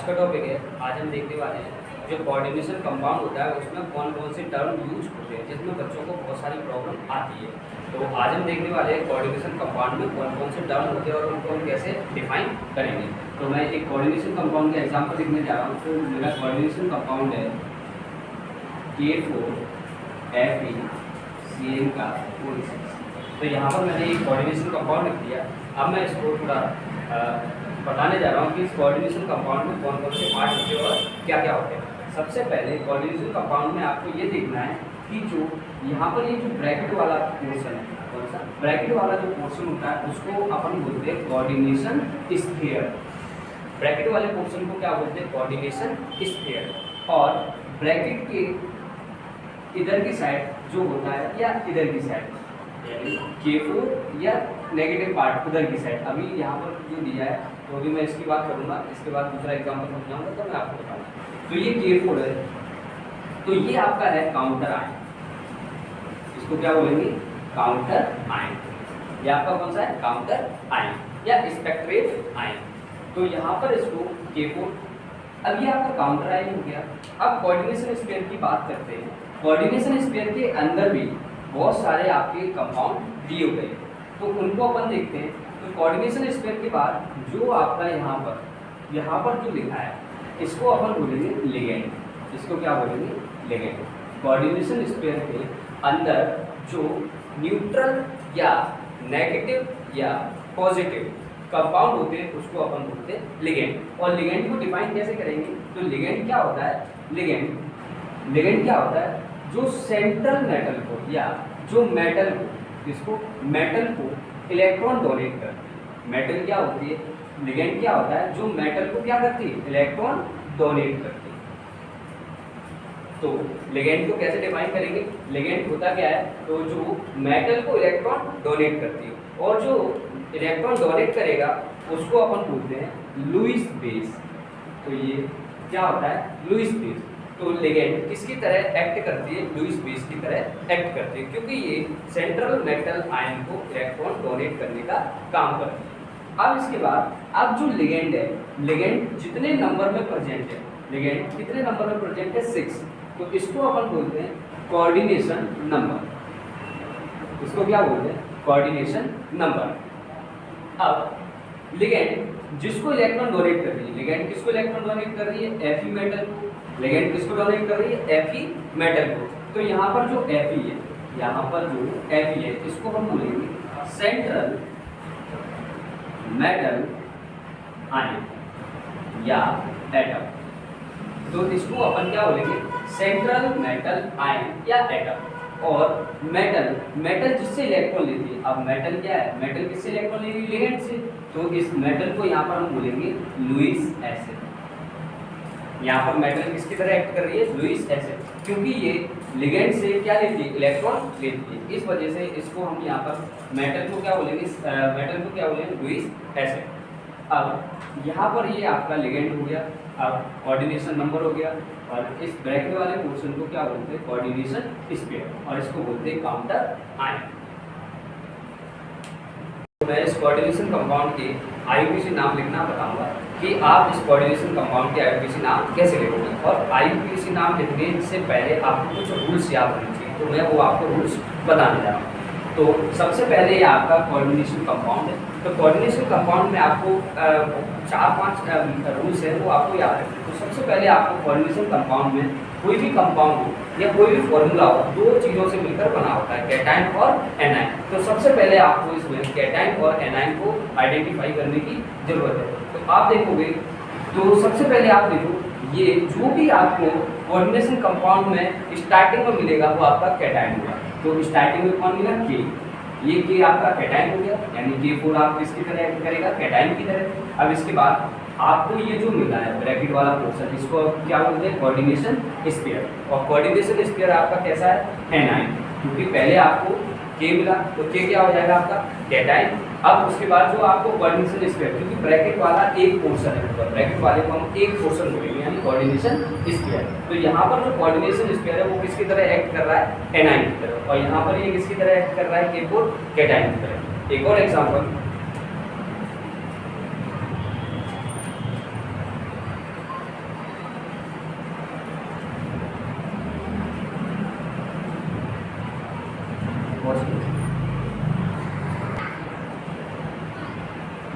आज का टॉपिक है, आज हम देखने वाले हैं जो कोऑर्डिनेशन कंपाउंड होता है उसमें कौन कौन से टर्म यूज होते हैं जिसमें बच्चों को बहुत सारी प्रॉब्लम आती है। तो आज हम देखने वाले हैं कोऑर्डिनेशन कंपाउंड में कौन कौन से टर्म होते हैं और उनको हम कैसे डिफाइन करेंगे। तो मैं एक कोऑर्डिनेशन कंपाउंड का एग्जाम्पल लिखने जा रहा हूँ। तो मेरा कोऑर्डिनेशन कंपाउंड है K4FeCN का 4 तो यहाँ पर मैंने एक कोऑर्डिनेशन कंपाउंड लिख दिया। अब मैं इसको थोड़ा बताने जा रहा हूँ कि इस कोऑर्डिनेशन कंपाउंड में कौन कौन से पार्ट होते हैं और क्या क्या होते हैं। सबसे पहले कोऑर्डिनेशन कंपाउंड में आपको ये देखना है कि जो यहाँ पर ये जो ब्रैकेट वाला पोर्शन है, कौन सा ब्रैकेट वाला जो पोर्शन होता है उसको अपन बोलते हैं कोऑर्डिनेशन स्फीयर। ब्रैकेट वाले पोर्शन को क्या बोलते हैं? Coordination sphere. और ब्रैकेट के इधर की साइड जो होता है या इधर की साइड K4 या नेगेटिव पार्ट उधर की साइड, अभी यहाँ पर जो दिया है तो अभी मैं इसकी बात करूँगा, इसके बाद दूसरा एग्जाम्पल समझाऊंगा तो मैं आपको बताऊँगा। तो ये K4 है, तो ये आपका है काउंटर आयन, इसको क्या बोलेंगे? Counter ion. ये आपका कौन सा है? काउंटर आयन या स्पेक्ट्रेट आयन। तो यहाँ पर इसको K4, अब ये आपका काउंटर आयन हो गया। अब कोऑर्डिनेशन स्फीयर की बात करते हैं। कोऑर्डिनेशन स्फीयर के अंदर भी बहुत सारे आपके कंपाउंड दिए हुए हैं, तो उनको अपन देखते हैं। तो कोऑर्डिनेशन स्फीयर के बाद जो आपका यहाँ पर जो लिखा है इसको अपन बोलेंगे लिगेंड। इसको क्या बोलेंगे? लिगेंड। कोऑर्डिनेशन स्फीयर के अंदर जो न्यूट्रल या नेगेटिव या पॉजिटिव कंपाउंड होते हैं उसको अपन बोलते हैं लिगेंड। और लिगेंड को डिफाइन कैसे करेंगे? तो लिगेंड क्या होता है? लिगेंड क्या होता है? जो सेंट्रल मेटल को या जो मेटल को, इसको मेटल को इलेक्ट्रॉन डोनेट करती है। मेटल क्या होती है? लिगेंड क्या होता है? जो मेटल को क्या करती है? इलेक्ट्रॉन डोनेट करती है। तो लिगेंड को कैसे डिफाइन करेंगे? लिगेंड होता क्या है? तो जो मेटल को इलेक्ट्रॉन डोनेट करती है और जो इलेक्ट्रॉन डोनेट करेगा उसको अपन बोलते हैं लुईस बेस। तो ये क्या होता है? Lewis base. तो लिगेंड किसकी तरह एक्ट करती है? लुईस बेस की तरह एक्ट करती है, क्योंकि ये सेंट्रल मेटल आयन को इलेक्ट्रॉन डोनेट करने का काम करती है। अब इसके बाद अब जो लिगेंड है, लिगेंड जितने नंबर में प्रेजेंट है, लिगेंड कितने नंबर में प्रेजेंट है? 6। तो इसको अपन बोलते हैं कोऑर्डिनेशन नंबर। इसको क्या बोलते हैं? Coordination number. अब लिगेंड जिसको इलेक्ट्रॉन डोनेट कर रही है, लिगेंड किसको इलेक्ट्रॉन डोनेट कर रही है? Fe मेटल को। लिगेंड किसको डोनेट कर रही है? Fe मेटल को। तो यहाँ पर जो Fe है, यहाँ पर जो Fe है इसको हम बोलेंगे सेंट्रल मेटल आयन या एटम। तो इसको अपन क्या बोलेंगे? सेंट्रल मेटल आयन या एटम। और मेटल जिससे इलेक्ट्रॉन लेती है, अब मेटल क्या है? मेटल किससे इलेक्ट्रॉन ले रही है? लिगेंड से। तो इस मेटल को यहाँ पर हम बोलेंगे लुईस एसिड। यहाँ पर मेटल किसकी तरह एक्ट कर रही है? लुईस एसिड, क्योंकि ये लिगेंड से क्या लेती है? इलेक्ट्रॉन लेती है। इस वजह से इसको हम यहाँ पर मेटल को क्या बोलेंगे? Lewis acid. अब यहाँ पर ये आपका लिगेंड हो गया, अब कोऑर्डिनेशन नंबर हो गया, और इस ब्रैकेट वाले पोर्शन को क्या बोलते हैं? कोऑर्डिनेशन स्फीयर, और इसको बोलते हैं काउंटर आयन। तो मैं इस कोऑर्डिनेशन कंपाउंड के आईयूपीएसी नाम लिखना बताऊंगा कि आप इस कोऑर्डिनेशन कंपाउंड के आईयूपीएसी नाम कैसे लिखोगे। और आईयूपीएसी नाम लिखने से पहले आपको कुछ रूल्स याद होने चाहिए, तो मैं वो आपको रूल्स बताने जा रहा हूँ। तो सबसे पहले ये आपका कोऑर्डिनेशन कंपाउंड है। तो कोऑर्डिनेशन कंपाउंड में आपको 4-5 रूल्स हैं वो आपको याद रखना है। तो सबसे पहले आपको कोऑर्डिनेशन कंपाउंड में कोई भी कंपाउंड हो या कोई भी फॉर्मूला हो, दो चीज़ों से मिलकर बना होता है, कैटायन और एनायन। तो सबसे पहले आपको इसमें कैटायन और एनायन को आइडेंटिफाई करने की जरूरत है। तो आप देखोगे, तो सबसे पहले आप देखो, ये जो भी आपको कोऑर्डिनेशन कंपाउंड में स्टार्टिंग में मिलेगा वो आपका कैटायन होगा। तो स्टार्टिंग में कौन मिला? के। ये के आपका कैटायन हो गया, यानी K4 आप किसकी तरह एक्ट करेगा? कैटायन की तरह। अब इसके बाद आपको ये जो मिला है ब्रैकेट वाला पोर्शन, इसको क्या बोलते हैं? Coordination sphere. और कोऑर्डिनेशन स्फीयर आपका कैसा है? एनायन, क्योंकि पहले आपको के मिला तो के क्या हो जाएगा? आपका कैटायन। अब उसके बाद जो आपको कोऑर्डिनेशन स्फीयर, क्योंकि ब्रैकेट वाला एक पोर्शन है, तो ब्रैकेट वाले को हम एक पोर्शन बोलेंगे, यानी कोऑर्डिनेशन स्फीयर। तो यहाँ पर जो कोऑर्डिनेशन स्फीयर है वो किसकी तरह एक्ट कर रहा है? एनायन की तरह। और यहाँ पर ये किसकी तरह एक्ट कर रहा है? K4 कैटायन की तरह। एक और एग्जाम्पल,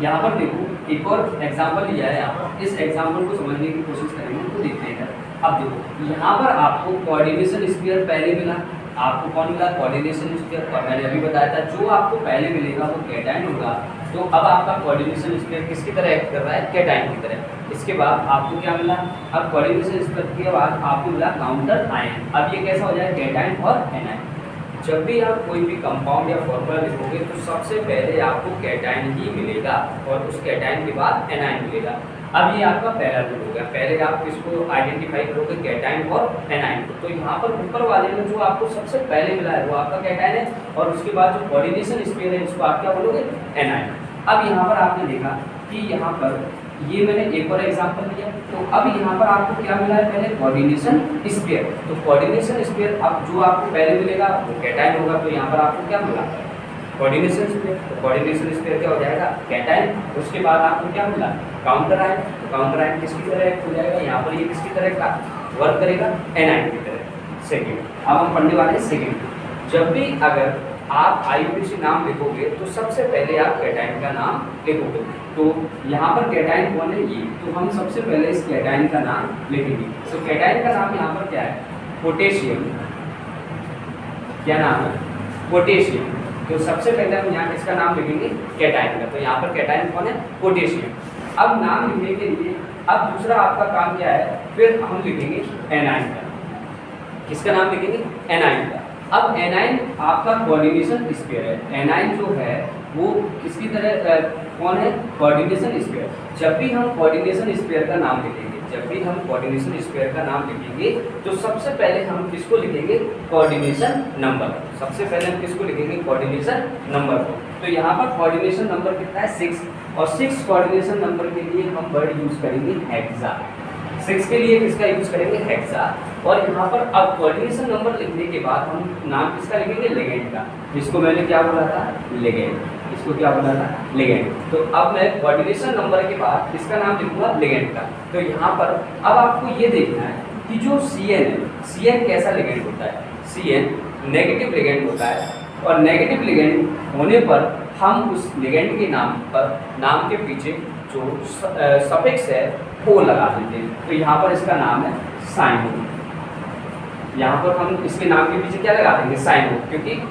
यहाँ पर देखो एक और एग्जाम्पल लिया है, यहाँ पर इस एग्जाम्पल को समझने की कोशिश करेंगे तो देखते हैं। अब देखो यहाँ पर आपको कोऑर्डिनेशन स्फीयर पहले मिला, आपको कौन मिला? Coordination sphere. और मैंने अभी बताया था जो आपको पहले मिलेगा वो कैटायन होगा। तो अब आपका कोऑर्डिनेशन स्फीयर किसकी तरह एक्ट कर रहा है? कैटायन की तरह। इसके बाद आपको क्या मिला? अब कोऑर्डिनेशन स्फीयर के बाद आपको मिला काउंटर आयन। अब ये कैसा हो जाए? कैटायन और एनायन। जब भी आप कोई भी कंपाउंड या फॉर्मूला लिखोगे तो सबसे पहले आपको कैटायन ही मिलेगा और उस कैटायन के बाद एनायन मिलेगा। अब ये आपका पहला रूल हो गया। पहले आप किसको आइडेंटिफाई करोगे? कैटायन और एनायन को। तो यहाँ पर ऊपर वाले में जो आपको सबसे पहले मिला है वो आपका कैटायन है और उसके बाद जो कोऑर्डिनेशन स्फीयर है इसको आप क्या बोलोगे? एनायन। अब यहाँ पर आपने देखा कि यहाँ पर ये मैंने एक और एग्जांपल दिया। तो अब यहाँ पर आपको क्या मिला है? पहले कोऑर्डिनेशन स्फीयर। तो कोऑर्डिनेशन स्फीयर अब जो आपको पहले मिलेगा वो कैटायन होगा। तो यहाँ पर आपको क्या मिला? Coordination sphere. तो कोऑर्डिनेशन स्फीयर क्या हो जाएगा? कैटायन। उसके बाद आपको क्या मिला? Counter ion. तो काउंटर आयन किसकी तरह हो जाएगा? यहाँ पर ये किसकी तरह का वर्क करेगा? एनायन की तरह। सेकेंड, अब हम पढ़ने वाले हैं सेकेंड। जब भी अगर आप आईयूपीएसी नाम लिखोगे तो सबसे पहले आप कैटायन का नाम लिखोगे। तो यहाँ पर कैटायन कौन है? ये। तो हम सबसे पहले इस कैटायन का नाम लिखेंगे। तो कैटायन का नाम यहाँ पर क्या है? पोटेशियम। क्या नाम है? पोटेशियम। तो सबसे पहले हम यहाँ किसका नाम लिखेंगे? कैटायन का। तो यहाँ पर कैटायन कौन है? पोटेशियम। अब नाम लिखने के लिए अब दूसरा आपका काम क्या है? फिर हम लिखेंगे एनायन का। किसका नाम लिखेंगे? एनायन का। अब एनायन आपका कोऑर्डिनेशन स्फीयर है। एनायन जो है वो किसकी तरह कौन है? Coordination sphere. जब भी हम कोऑर्डिनेशन स्फीयर का नाम लिखेंगे, जब भी हम कोऑर्डिनेशन स्फीयर का नाम लिखेंगे तो सबसे पहले हम किसको लिखेंगे? Coordination number. सबसे पहले हम किसको लिखेंगे? कोऑर्डिनेशन नंबर को। तो यहाँ पर कोऑर्डिनेशन नंबर कितना है? 6। और 6 कोऑर्डिनेशन नंबर के लिए हम वर्ड यूज करेंगे हेक्सा। 6 के लिए किसका यूज करेंगे? हेक्सा। और यहाँ पर अब कोऑर्डिनेशन नंबर लिखने के बाद हम नाम किसका लिखेंगे? लिगेंड का। इसको मैंने क्या बोला था? लिगेंड। इसको क्या बोला था? लिगेंड। तो अब मैं कोऑर्डिनेशन नंबर के बाद किसका नाम लिखूंगा? लिगेंड का। तो यहाँ पर अब आपको ये देखना है कि जो CN है, CN कैसा लिगेंड होता है? CN नेगेटिव लिगेंड होता है और नेगेटिव लिगेंड होने पर हम उस लिगेंड के नाम पर, नाम के पीछे जो सफिक्स है ओ लगा देते हैं। तो यहाँ पर इसका नाम है साइनो। यहाँ पर हम इसके नाम के पीछे क्या लगा देंगे? साइनो, क्योंकि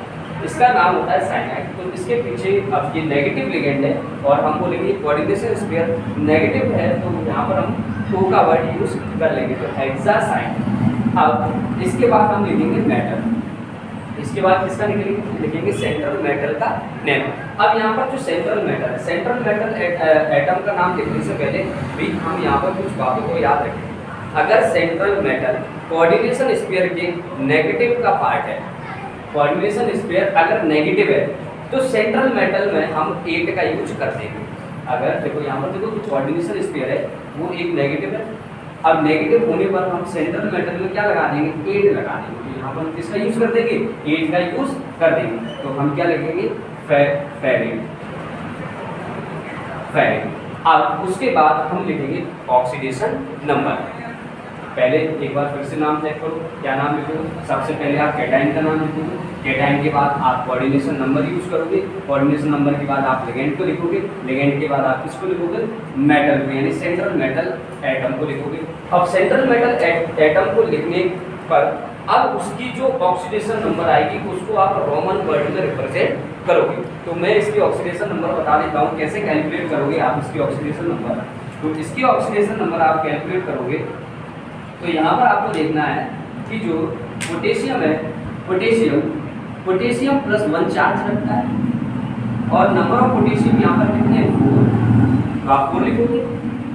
इसका नाम होता है साइनाइड। तो इसके पीछे अब ये नेगेटिव लिगेंड है और हम बोलेंगे कोऑर्डिनेशन स्फीयर नेगेटिव है तो यहाँ पर हम O का वर्ड यूज कर लेंगे। तो हेक्सासाइन। अब इसके बाद हम लिखेंगे मेटल। इसके बाद किसका लिखेंगे? सेंट्रल मेटल का नेम। अब यहाँ पर जो सेंट्रल मेटल है, सेंट्रल मेटल एटम का नाम लिखने से पहले भी हम यहाँ पर कुछ बातों को याद रखें। अगर सेंट्रल मेटल कोऑर्डिनेशन स्फीयर के नेगेटिव का पार्ट है, कोऑर्डिनेशन स्फीयर अगर नेगेटिव है तो सेंट्रल मेटल में हम 8 का यूज कर देंगे। अगर देखो यहाँ पर देखो कोऑर्डिनेशन स्फीयर है वो एक नेगेटिव है। अब नेगेटिव होने पर हम सेंट्रल मेटल में क्या लगा देंगे? 8 लगा देंगे। तो यहाँ पर हम किसका यूज कर देंगे? 8 का यूज कर देंगे। तो हम क्या लिखेंगे? फेरिक। अब उसके बाद हम लिखेंगे ऑक्सीडेशन नंबर। पहले एक बार फिर से नाम चेक करो, क्या नाम लिखोगे? सबसे पहले आप कैटायन का नाम लिखोगे। कैटायन के बाद आप कोऑर्डिनेशन नंबर यूज करोगे। कोऑर्डिनेशन नंबर के बाद आप लिगेंड को लिखोगे। लिगेंड के बाद आप किसको लिखोगे? मेटल को, यानी सेंट्रल मेटल एटम को लिखोगे। अब सेंट्रल मेटल एटम को लिखने पर अब उसकी जो ऑक्सीडेशन नंबर आएगी उसको आप रोमन वर्ड में रिप्रेजेंट करोगे। तो मैं इसकी ऑक्सीडेशन नंबर बता देता हूँ कैसे कैलकुलेट करोगे आप इसकी ऑक्सीडेशन नंबर। तो इसकी ऑक्सीडेशन नंबर आप कैलकुलेट करोगे तो यहाँ पर आपको देखना है कि जो पोटेशियम है, पोटेशियम +1 चार्ज रखता है और नंबर ऑफ पोटेशियम यहाँ पर कितने हैं? 4। तो आप 4 लिखोगे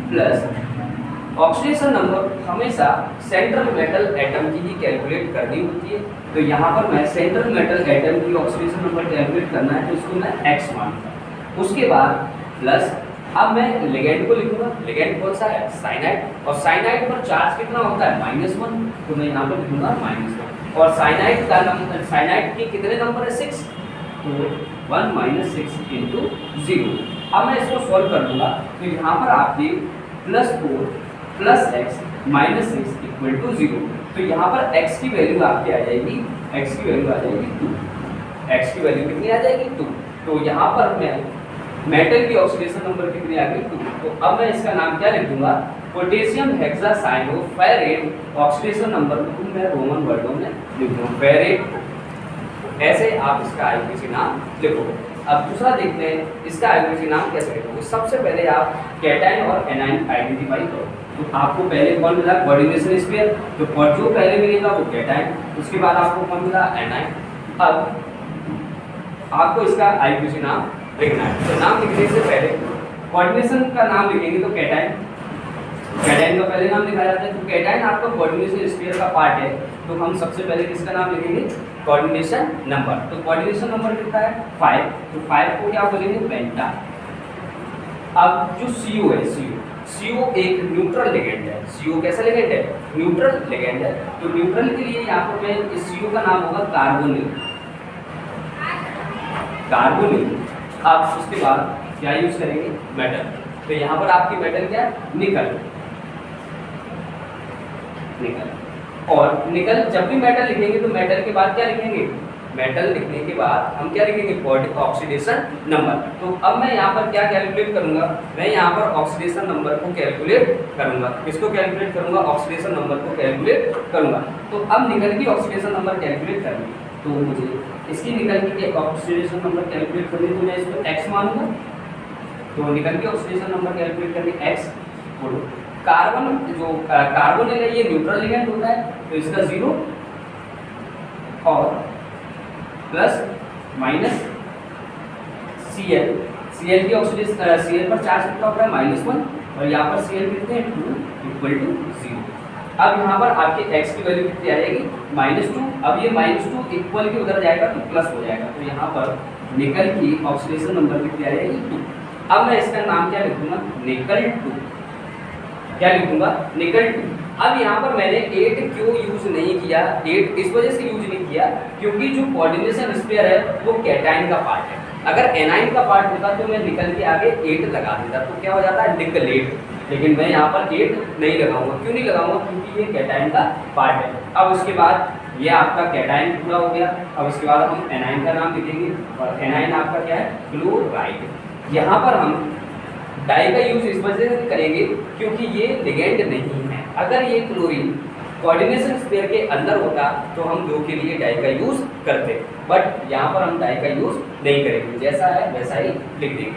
प्लस ऑक्सीडेशन नंबर हमेशा सेंट्रल मेटल एटम की ही कैलकुलेट करनी होती है। तो यहाँ पर मैं सेंट्रल मेटल एटम की ऑक्सीडेशन नंबर कैलकुलेट करना है तो इसको मैं x मानूंगा। उसके बाद प्लस अब मैं लिगेंड को लिखूंगा। लिगेंड कौन सा है? साइनाइड। और साइनाइड पर चार्ज कितना होता है? -1। तो मैं यहाँ पर लिखूंगा -1। और साइनाइड का नंबर, साइनाइड के कितने नंबर है? 6। तो 1 - 6 × 0। अब मैं इसको सॉल्व कर दूंगा तो यहाँ पर आपके +4 + x - 6 = 0। तो यहाँ पर x की वैल्यू आपकी आ जाएगी, x की वैल्यू आ जाएगी 2। x की वैल्यू कितनी आ जाएगी? 2। तो यहाँ पर मैं मेटल की ऑक्सीडेशन नंबर कितनी आ गई 2। तो अब मैं इसका नाम क्या लिख दूंगा, पोटेशियम हेक्सासाइनोफेरेट। ऑक्सीडेशन नंबर को मैं रोमन वर्डों में लिख दूंगा फेरेट। ऐसे आप इसका आईयूपीएसी नाम लिखोगे। अब दूसरा देखते हैं इसका आईयूपीएसी नाम कैसे लिखोगे। सबसे पहले आप कैटायन और एनायन आइडेंटिफाई करो। तो आपको पहले कौन मिला, कोऑर्डिनेशन स्फीयर। तो जो पहले मिलेगा वो कैटायन, उसके बाद आपको कौन मिला, एनायन। अब आपको इसका आईयूपीएसी नाम लिखना है। तो नाम लिखने से पहले कोऑर्डिनेशन का नाम लिखेंगे तो कैटायन, कैटायन का पहले नाम लिखा जाता है। तो कैटायन आपका कोऑर्डिनेशन स्फीयर का पार्ट है, तो हम सबसे पहले किसका नाम लिखेंगे, कोऑर्डिनेशन नंबर। तो कोऑर्डिनेशन नंबर कितना है 5। तो 5 को क्या बोलेंगे, पेंटा। अब जो CO है, CO एक न्यूट्रल लिगेंड है। CO कैसा लिगेंड है, न्यूट्रल लिगेंड है। तो न्यूट्रल के लिए यहाँ पर मैं इस CO का नाम होगा कार्बोनिल, कार्बोनिल। अब उसके बाद क्या यूज करेंगे, मेटल। तो यहाँ पर आपकी मेटल क्या है, निकल, निकल। और निकल जब भी मेटल लिखेंगे तो मेटल के बाद क्या लिखेंगे, मेटल लिखने के बाद हम क्या लिखेंगे, ऑक्सीडेशन नंबर। तो अब मैं यहाँ पर क्या कैलकुलेट करूंगा, मैं यहाँ पर ऑक्सीडेशन नंबर को कैलकुलेट करूंगा। किसको कैलकुलेट करूंगा, ऑक्सीडेशन नंबर को कैलकुलेट करूंगा। तो अब निकल की ऑक्सीडेशन नंबर कैलकुलेट करनी, तो मुझे इसकी निकल की ऑक्सीडेशन नंबर कैलकुलेट करनी, तो मैं इसको x मानूंगा। तो निकल की ऑक्सीडेशन नंबर कैलकुलेट करनी x। कार्बन जो कार्बन है ये न्यूट्रल लिगेंड होता है, तो इसका 0 और प्लस माइनस Cl। Cl की ऑक्सीडेशन, Cl पर चार्ज कितना होता है, -1, और यहाँ पर Cl कितने हैं, 2 = 0। अब यहाँ पर आपके x की वैल्यू कितनी आ जाएगी, -2। अब ये -2 इक्वल के उधर जाएगा तो प्लस हो जाएगा। तो यहाँ पर निकल की ऑक्सीडेशन नंबर कितनी आ जाएगी, 2। अब मैं इसका नाम क्या लिखूंगा, निकल 2। क्या लिखूंगा, निकल 2। अब यहाँ पर मैंने 8 क्यों यूज नहीं किया, 8 इस वजह से यूज नहीं किया क्योंकि जो कोऑर्डिनेशन स्फीयर है वो कैटायन का पार्ट है। अगर एनाइन का पार्ट होता तो मैं निकल के आगे 8 लगा देता, तो क्या हो जाता है, निकलेट। लेकिन मैं यहाँ पर 8 नहीं लगाऊंगा। क्यों नहीं लगाऊंगा, क्योंकि ये कैटायन का पार्ट है। अब उसके बाद ये आपका कैटायन पूरा हो गया। अब उसके बाद हम एनाइन का नाम लिखेंगे, और एनाइन आपका क्या है, क्लोराइड। यहाँ पर हम डाई का यूज इस वजह से करेंगे क्योंकि ये लिगेंड नहीं है। अगर ये क्लोरीन कोऑर्डिनेशन स्फीयर के अंदर होता तो हम 2 के लिए डाई का यूज करते, बट यहाँ पर हम डाई का यूज नहीं करेंगे, जैसा है वैसा ही लिख देंगे।